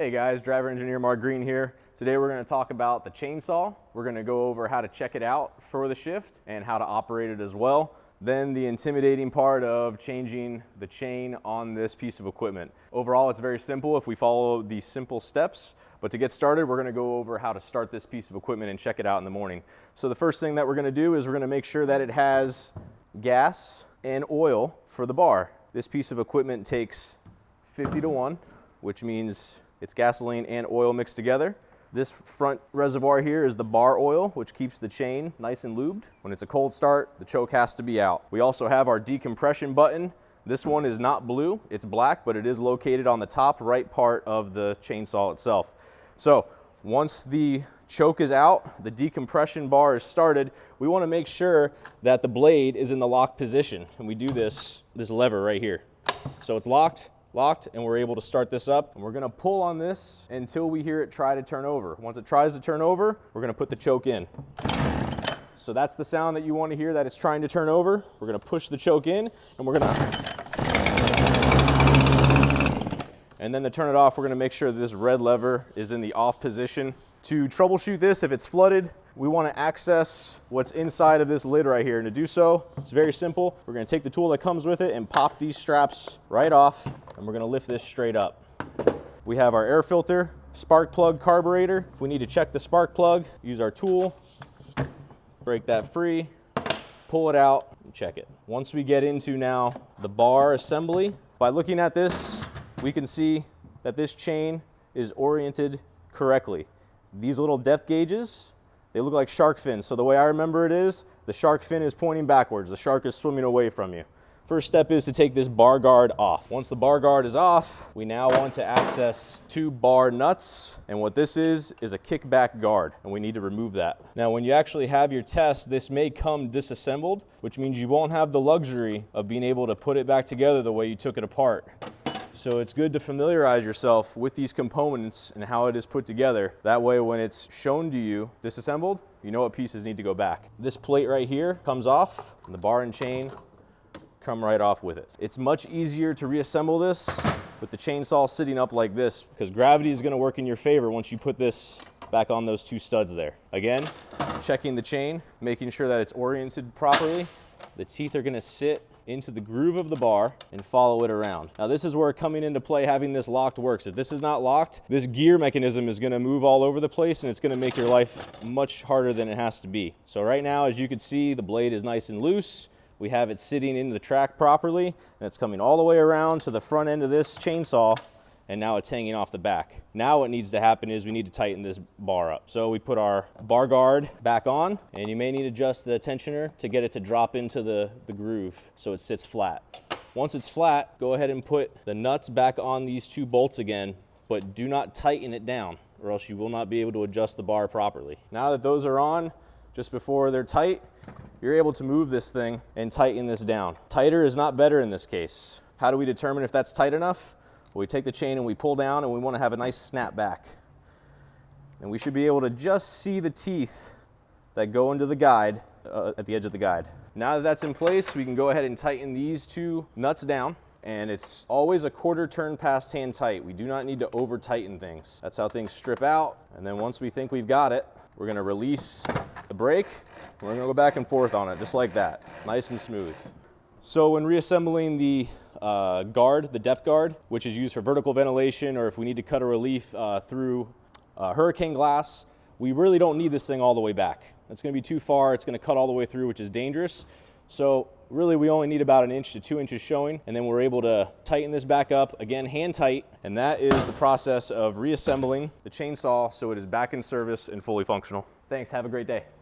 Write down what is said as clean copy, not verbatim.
Hey guys, driver engineer Mark Green here. Today we're going to talk about the chainsaw. We're going to go over how to check it out for the shift and how to operate it as well. Then the intimidating part of changing the chain on this piece of equipment. Overall, it's very simple if we follow these simple steps. But to get started, we're going to go over how to start this piece of equipment and check it out in the morning. So the first thing that we're going to do is we're going to make sure that it has gas and oil for the bar. This piece of equipment takes 50-to-1, which means it's gasoline and oil mixed together. This front reservoir here is the bar oil, which keeps the chain nice and lubed. When it's a cold start, the choke has to be out. We also have our decompression button. This one is not blue, it's black, but it is located on the top right part of the chainsaw itself. So once the choke is out, the decompression bar is started, we want to make sure that the blade is in the locked position. And we do this lever right here. So it's locked, and we're able to start this up. And we're going to pull on this until we hear it try to turn over. Once it tries to turn over, we're going to put the choke in. So that's the sound that you want to hear, that it's trying to turn over. We're going to push the choke in, and we're going to... And then to turn it off, we're going to make sure that this red lever is in the off position. To troubleshoot this, if it's flooded, we want to access what's inside of this lid right here. And to do so, it's very simple. We're going to take the tool that comes with it and pop these straps right off, and we're going to lift this straight up. We have our air filter, spark plug carburetor. If we need to check the spark plug, use our tool, break that free, pull it out, and check it. Once we get into now the bar assembly, by looking at this, we can see that this chain is oriented correctly. These little depth gauges, they look like shark fins. So the way I remember it is, the shark fin is pointing backwards. The shark is swimming away from you. First step is to take this bar guard off. Once the bar guard is off, we now want to access two bar nuts. And what this is a kickback guard, and we need to remove that. Now, when you actually have your test, this may come disassembled, which means you won't have the luxury of being able to put it back together the way you took it apart. So it's good to familiarize yourself with these components and how it is put together. That way, when it's shown to you disassembled, you know what pieces need to go back. This plate right here comes off, and the bar and chain come right off with it. It's much easier to reassemble this with the chainsaw sitting up like this, because gravity is going to work in your favor once you put this back on those two studs there. Again, checking the chain, making sure that it's oriented properly. The teeth are going to sit into the groove of the bar and follow it around. Now this is where coming into play having this locked works. If this is not locked, this gear mechanism is going to move all over the place, and it's going to make your life much harder than it has to be. So right now, as you can see, the blade is nice and loose. We have it sitting into the track properly, and it's coming all the way around to the front end of this chainsaw, and now it's hanging off the back. Now what needs to happen is we need to tighten this bar up. So we put our bar guard back on, and you may need to adjust the tensioner to get it to drop into the groove so it sits flat. Once it's flat, go ahead and put the nuts back on these two bolts again, but do not tighten it down, or else you will not be able to adjust the bar properly. Now that those are on, just before they're tight, you're able to move this thing and tighten this down. Tighter is not better in this case. How do we determine if that's tight enough? Well, we take the chain and we pull down, and we want to have a nice snap back. And we should be able to just see the teeth that go into the guide, at the edge of the guide. Now that that's in place, we can go ahead and tighten these two nuts down. And it's always a quarter turn past hand tight. We do not need to over tighten things. That's how things strip out. And then once we think we've got it, we're going to release the brake. We're going to go back and forth on it, just like that. Nice and smooth. So when reassembling the guard, the depth guard, which is used for vertical ventilation, or if we need to cut a relief through hurricane glass, we really don't need this thing all the way back. It's going to be too far. It's going to cut all the way through, which is dangerous. So really we only need about 1 inch to 2 inches showing, and then we're able to tighten this back up, again hand tight, and that is the process of reassembling the chainsaw so it is back in service and fully functional. Thanks, have a great day.